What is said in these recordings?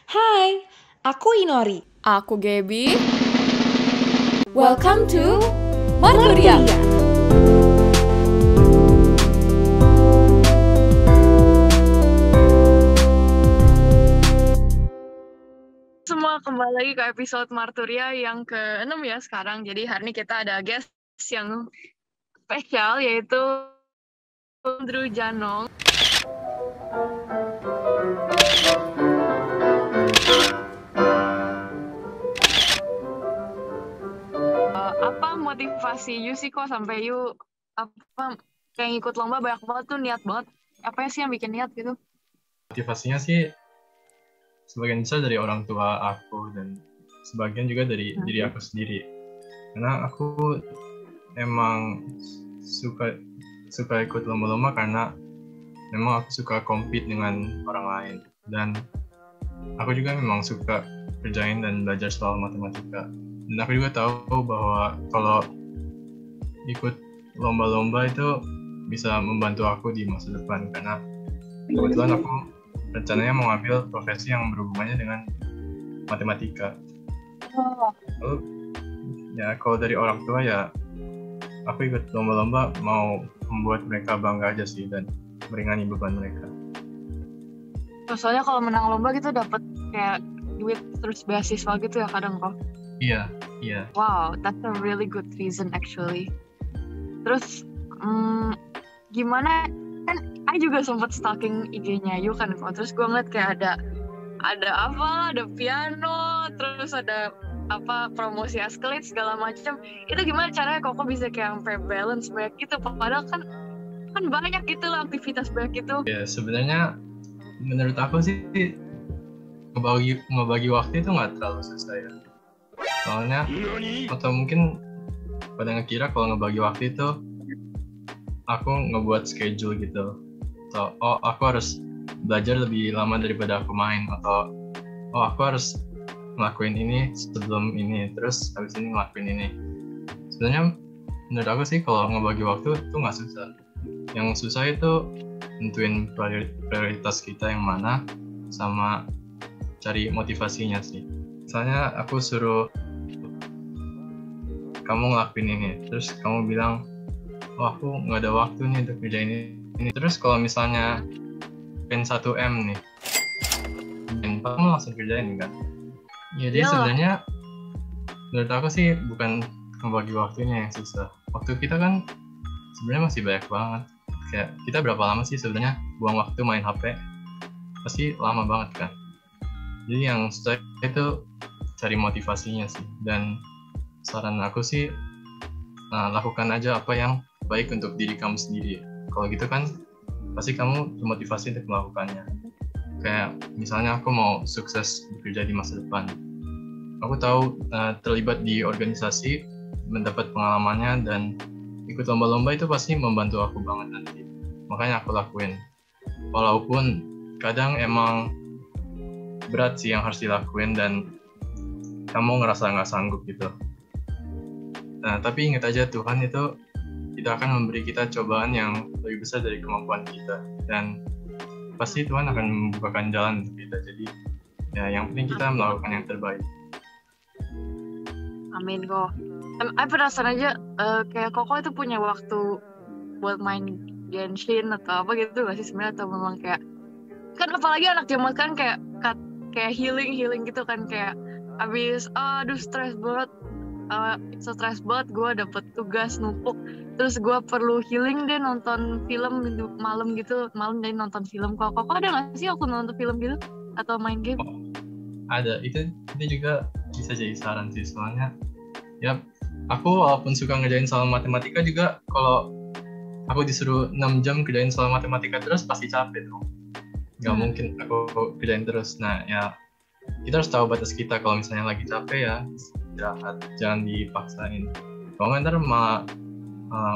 Hai, aku Inori. Aku Gaby. Welcome to Marturia. Semua kembali lagi ke episode Marturia yang ke-6 ya sekarang. Jadi hari ini kita ada guest yang spesial yaitu Andrew Janong. Apa motivasi you sih kok sampai you apa kayak ngikut lomba banyak banget tuh, niat banget. Apa sih yang bikin niat gitu? Motivasinya sih sebagian besar dari orang tua aku dan sebagian juga dari diri aku sendiri. Karena aku emang suka ikut lomba-lomba karena memang aku suka compete dengan orang lain, dan aku juga memang suka kerjain dan belajar soal matematika. Dan aku juga tahu bahwa kalau ikut lomba-lomba itu bisa membantu aku di masa depan, karena kebetulan aku rencananya mau ambil profesi yang berhubungannya dengan matematika. Lalu ya kalau dari orang tua ya aku ikut lomba-lomba mau membuat mereka bangga aja sih dan meringankan beban mereka. Soalnya kalau menang lomba gitu dapat kayak duit terus beasiswa gitu ya kadang kok. Iya. Wow, that's a really good reason actually. Terus gimana, kan I juga sempat stalking IG-nya you kan kok. Terus gue ngeliat kayak ada piano, terus ada promosi Escalade segala macam. Itu gimana caranya kok bisa kayak sampai balance banyak gitu? Padahal kan banyak gitu lah aktivitas banyak gitu. Ya sebenarnya menurut aku sih ngebagi waktu itu nggak terlalu susah ya. Soalnya atau mungkin pada ngekira kalau ngebagi waktu itu aku ngebuat schedule gitu. So, aku harus belajar lebih lama daripada aku main, atau aku harus ngelakuin ini sebelum ini, terus habis ini ngelakuin ini. Sebenarnya menurut aku sih kalau ngebagi waktu itu nggak susah. Yang susah itu nentuin prioritas kita yang mana sama cari motivasinya sih. Misalnya aku suruh kamu ngelakuin ini, terus kamu bilang, aku nggak ada waktu nih untuk kerjain ini. Terus kalau misalnya pen 1M nih, kamu langsung kerjain kan? Jadi sebenarnya menurut aku sih bukan membagi waktunya yang susah. Waktu kita kan sebenarnya masih banyak banget. Kayak kita berapa lama sih sebenarnya buang waktu main HP? Pasti lama banget kan? Jadi yang susah itu cari motivasinya sih. Dan saran aku sih lakukan aja apa yang baik untuk diri kamu sendiri. Kalau gitu kan pasti kamu termotivasi untuk melakukannya. Kayak misalnya aku mau sukses bekerja di masa depan. Aku tahu terlibat di organisasi, mendapat pengalamannya, dan ikut lomba-lomba itu pasti membantu aku banget nanti. Makanya aku lakuin. Walaupun kadang emang berat sih yang harus dilakuin dan kamu ngerasa nggak sanggup gitu. Nah, tapi ingat aja Tuhan itu tidak akan memberi kita cobaan yang lebih besar dari kemampuan kita, dan pasti Tuhan akan membukakan jalan untuk kita. Jadi ya yang penting kita melakukan yang terbaik. Amin kok. Aku penasaran aja kayak Koko itu punya waktu buat main Genshin atau apa gitu gak sih sebenarnya, atau memang kayak kan apalagi anak zaman kan kayak healing gitu kan, kayak abis stres banget gue dapet tugas numpuk, terus gue perlu healing deh nonton film malam dan nonton film. Koko ada nggak sih aku nonton film gitu atau main game? Ada, itu juga bisa jadi saran sih. Soalnya ya aku walaupun suka ngerjain soal matematika juga, kalau aku disuruh 6 jam kerjain soal matematika terus pasti capek dong. Gak mungkin aku kerjain terus. Nah ya kita harus tahu batas kita. Kalau misalnya lagi capek ya istirahat, jangan dipaksain. Kalau nggak ntar malah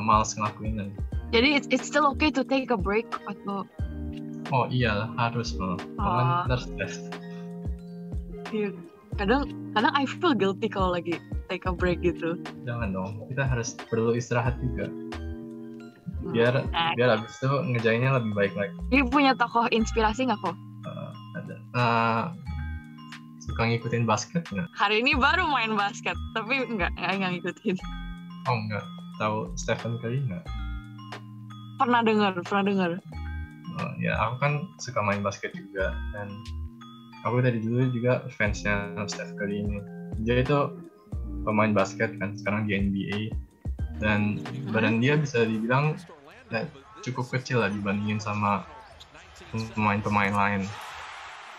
malas ngelakuin. Jadi it's still okay to take a break atau? Oh iyalah, harus loh. Kalau nggak ntar stres. Kadang I feel guilty kalau lagi take a break gitu. Jangan dong, kita harus perlu istirahat juga. Biar abis itu ngerjainnya lebih baik lagi. Ini punya tokoh inspirasi nggak kok? Ada. suka ngikutin basket nggak? Hari ini baru main basket, tapi nggak ngikutin. Oh nggak, tahu Stephen Curry nggak? Pernah dengar. Oh, ya aku kan suka main basket juga, dan aku dari dulu juga fansnya Steph Curry ini. Dia itu pemain basket kan, sekarang di NBA, dan badan dia bisa dibilang cukup kecil lah dibandingin sama pemain-pemain lain.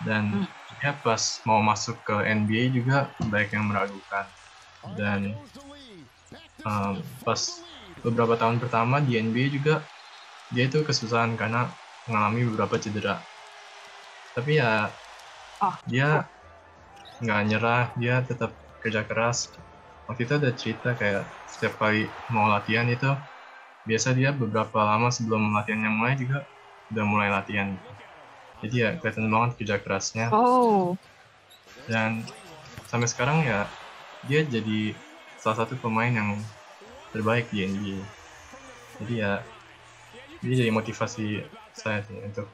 Dan ya pas mau masuk ke NBA juga banyak yang meragukan. Dan pas beberapa tahun pertama di NBA juga dia itu kesusahan karena mengalami beberapa cedera. Tapi ya dia nggak nyerah, dia tetap kerja keras. Waktu itu ada cerita kayak setiap kali mau latihan itu biasa dia beberapa lama sebelum latihannya mulai juga udah mulai latihan. Jadi ya kelihatan banget kerja kerasnya. Dan sampai sekarang ya dia jadi salah satu pemain yang terbaik di NBA. Jadi ya dia jadi motivasi saya sih untuk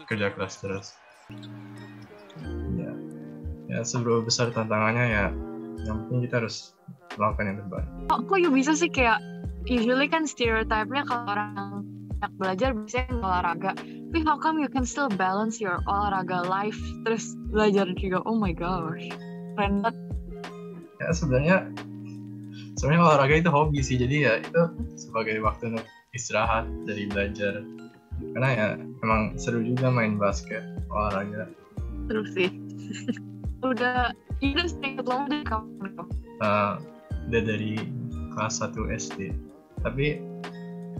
kerja keras terus. Ya seberapa besar tantangannya ya yang penting kita harus melakukan yang terbaik. Kok you bisa sih kayak usually kan stereotype-nya kalau orang banyak belajar biasanya olahraga, tapi how come you can still balance your olahraga life terus belajar juga? Oh my gosh, keren banget. Ya sebenarnya olahraga itu hobi sih, jadi ya itu sebagai waktu untuk istirahat dari belajar, karena ya emang seru juga main basket, olahraga. Seru sih. udah sering lama dari kapan? Udah dari kelas 1 SD, tapi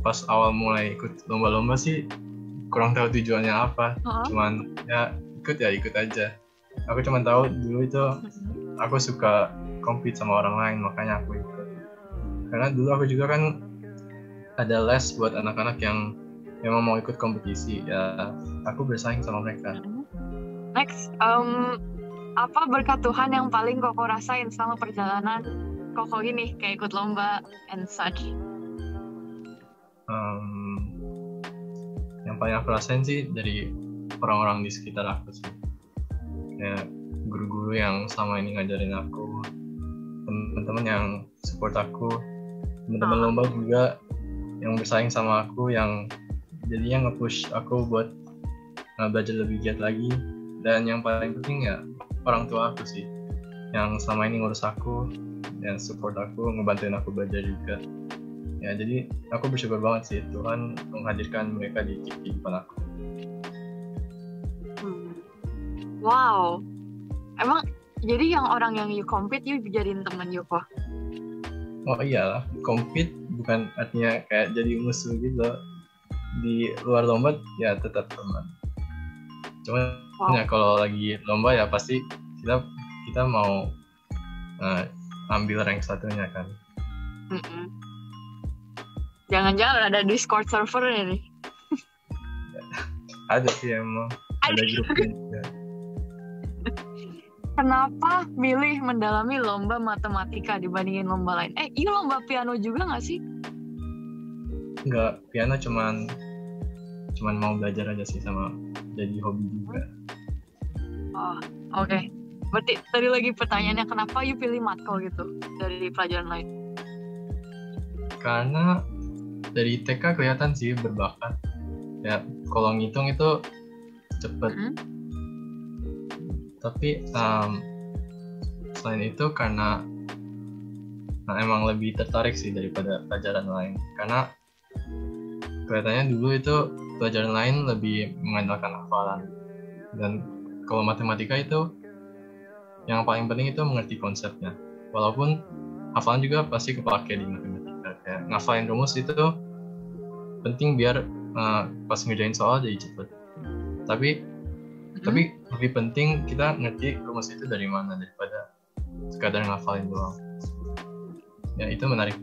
pas awal mulai ikut lomba-lomba sih kurang tahu tujuannya apa. Cuman ya ikut aja. Aku cuma tahu dulu itu aku suka compete sama orang lain, makanya aku ikut. Karena dulu aku juga kan ada les buat anak-anak yang memang mau ikut kompetisi, ya aku bersaing sama mereka. Next, apa berkat Tuhan yang paling Koko rasain selama perjalanan Koko ini kayak ikut lomba and such? Yang paling aku rasain sih dari orang-orang di sekitar aku sih, kayak guru-guru yang selama ini ngajarin aku, teman-teman yang support aku, teman-teman lomba juga yang bersaing sama aku, yang jadinya nge-push aku buat belajar lebih giat lagi. Dan yang paling penting ya orang tua aku sih, yang selama ini ngurus aku, yang support aku, ngebantuin aku belajar juga. Ya jadi aku bersyukur banget sih Tuhan menghadirkan mereka di kehidupan aku. Wow, emang jadi yang orang yang you compete you jadiin teman you kok? Oh iyalah, compete bukan artinya kayak jadi musuh gitu. Di luar lomba ya tetap teman. Cuma ya kalau lagi lomba ya pasti kita mau ambil rank satunya kan. Jangan-jangan ada Discord servernya nih? Ada sih emang, ada grupnya juga. Kenapa milih mendalami lomba matematika dibandingin lomba lain? Iya lomba piano juga nggak sih? Enggak, piano cuman mau belajar aja sih, sama jadi hobi juga. Oh, oke. Berarti tadi lagi pertanyaannya kenapa you pilih matkul gitu dari pelajaran lain? Karena dari TK kelihatan sih berbakat. Ya, kalau ngitung itu cepet. Tapi selain itu karena emang lebih tertarik sih daripada pelajaran lain. Karena kelihatannya dulu itu pelajaran lain lebih mengandalkan hafalan. Dan kalau matematika itu yang paling penting itu mengerti konsepnya. Walaupun hafalan juga pasti kepake di matematika. Kayak ngafalin rumus itu penting biar pas ngerjain soal jadi cepet. Tapi lebih penting kita ngerti rumus itu dari mana daripada sekadar ngafalin doang. Ya itu menarik.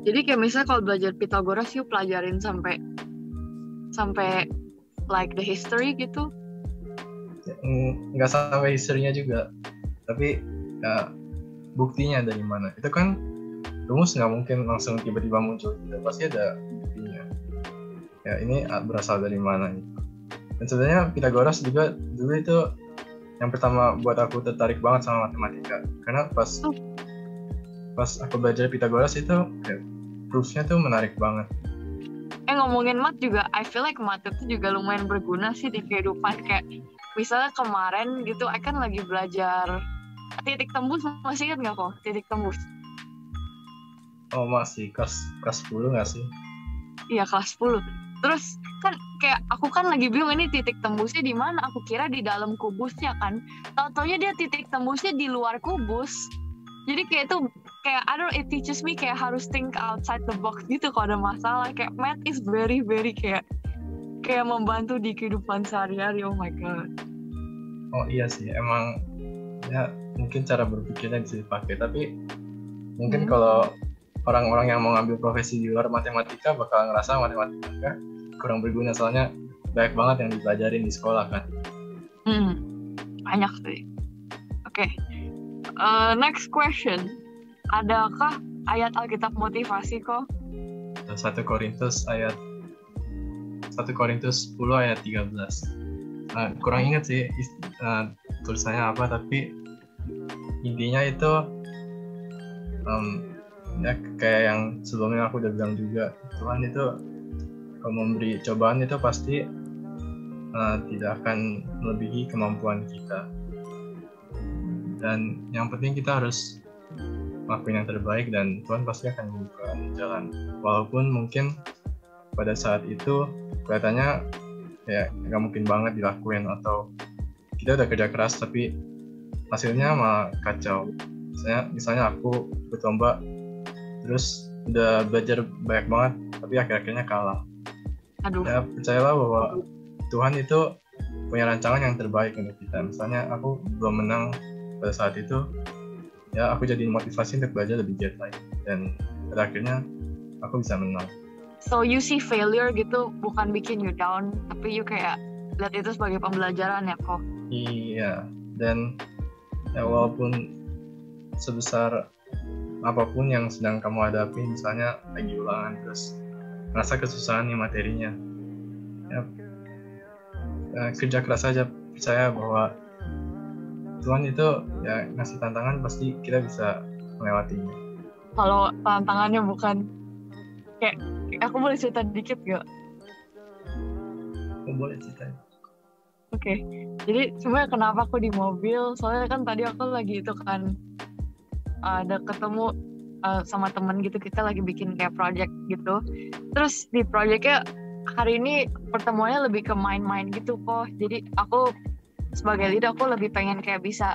Jadi kayak misalnya kalau belajar Pythagoras yuk pelajarin sampai like the history gitu? Nggak sampai history-nya juga, tapi ya, buktinya dari mana? Itu kan rumus nggak mungkin langsung tiba-tiba muncul, pasti ada buktinya. Ya ini berasal dari mana gitu. Dan sebenarnya Pythagoras juga dulu itu yang pertama buat aku tertarik banget sama matematika. Karena pas aku belajar Pythagoras itu kayak proofnya tuh menarik banget. Ngomongin math juga, I feel like math itu juga lumayan berguna sih di kehidupan. Kayak misalnya kemarin gitu, I kan lagi belajar titik tembus, masih ingat nggak kok titik tembus? Oh masih kelas 10 nggak sih? Iya kelas 10. Terus kan kayak aku kan lagi bingung ini titik tembusnya di mana. Aku kira di dalam kubusnya kan. Tau-taunya dia titik tembusnya di luar kubus. Jadi kayak itu kayak I don't know, it teaches me kayak harus think outside the box gitu kalau ada masalah. Kayak math is very very kayak membantu di kehidupan sehari-hari. Oh my god. Oh iya sih, emang ya mungkin cara berpikirnya bisa dipakai, tapi mungkin kalau orang-orang yang mau ngambil profesi di luar matematika bakal ngerasa matematika kurang berguna, soalnya banyak banget yang dipelajarin di sekolah kan. Banyak sih. Oke. Next question. Adakah ayat Alkitab motivasi kok? 1 Korintus 10 ayat 13. Kurang ingat sih tulisannya apa, tapi intinya itu ya kayak yang sebelumnya aku udah bilang juga, Tuhan itu kalau memberi cobaan itu pasti tidak akan melebihi kemampuan kita, dan yang penting kita harus lakuin yang terbaik dan Tuhan pasti akan membuka jalan, walaupun mungkin pada saat itu kelihatannya ya nggak mungkin banget dilakuin, atau kita udah kerja keras tapi hasilnya malah kacau. Misalnya aku ikut lomba terus udah belajar banyak banget tapi akhir-akhirnya kalah. Ya percayalah bahwa Tuhan itu punya rancangan yang terbaik untuk kita. Misalnya aku belum menang pada saat itu, ya aku jadi motivasi untuk belajar lebih giat lagi, dan pada akhirnya aku bisa menang. So you see failure gitu bukan bikin you down, tapi you kayak lihat itu sebagai pembelajaran ya kok. Iya, dan ya walaupun sebesar apapun yang sedang kamu hadapi, misalnya lagi ulangan terus merasa kesusahan nih materinya, ya kerja keras aja, percaya bahwa Tuhan itu ya ngasih tantangan, pasti kita bisa melewatinya. Kalau tantangannya bukan kayak aku boleh cerita dikit gak? Aku boleh cerita. Oke. Jadi sebenarnya kenapa aku di mobil, soalnya kan tadi aku lagi itu kan ada ketemu sama temen gitu, kita lagi bikin kayak project gitu. Terus di projectnya hari ini pertemuannya lebih ke main-main gitu kok. Jadi aku sebagai leader aku lebih pengen kayak bisa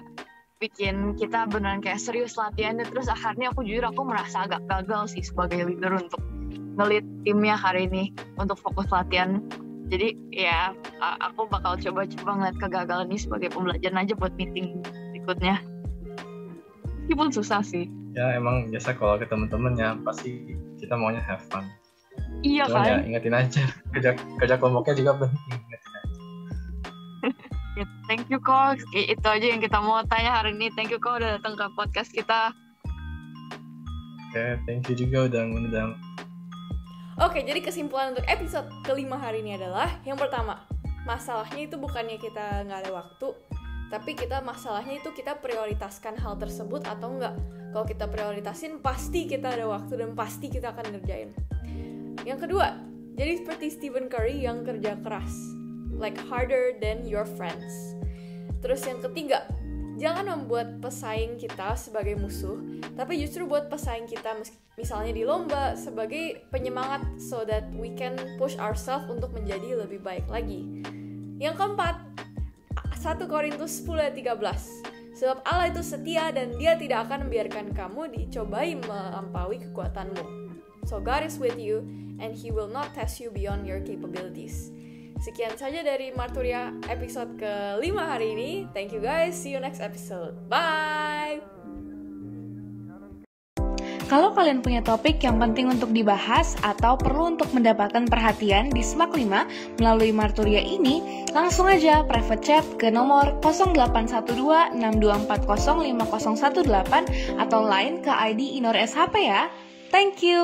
bikin kita beneran kayak serius latihannya. Terus akhirnya aku jujur aku merasa agak gagal sih sebagai leader untuk nge-lead timnya hari ini untuk fokus latihan. Jadi ya aku bakal coba-coba ngeliat kegagalan ini sebagai pembelajaran aja buat meeting berikutnya. Meskipun susah sih. Ya emang biasa kalau ke temen-temen ya pasti kita maunya have fun. Iya. Cuman kan? Ya ingetin aja, kerja kelompoknya juga penting, ingetin aja. Thank you kok, itu aja yang kita mau tanya hari ini. Thank you kok udah datang ke podcast kita. Oke, thank you juga udah ngundang. Oke, jadi kesimpulan untuk episode kelima hari ini adalah, yang pertama, masalahnya itu bukannya kita nggak ada waktu, tapi masalahnya itu kita prioritaskan hal tersebut atau enggak. Kalau kita prioritasin, pasti kita ada waktu dan pasti kita akan ngerjain. Yang kedua, jadi seperti Stephen Curry yang kerja keras, like harder than your friends. Terus yang ketiga, jangan membuat pesaing kita sebagai musuh, tapi justru buat pesaing kita misalnya di lomba sebagai penyemangat, so that we can push ourselves untuk menjadi lebih baik lagi. Yang keempat, 1 Korintus 10 ayat 13. Sebab Allah itu setia dan Dia tidak akan membiarkan kamu dicobai melampaui kekuatanmu. So God is with you and He will not test you beyond your capabilities. Sekian saja dari Marturia episode ke-5 hari ini. Thank you guys, see you next episode. Bye! Kalau kalian punya topik yang penting untuk dibahas atau perlu untuk mendapatkan perhatian di SMAK 5 melalui Marturia ini, langsung aja private chat ke nomor 0812-6240-5018 atau line ke ID Inor SHP ya. Thank you!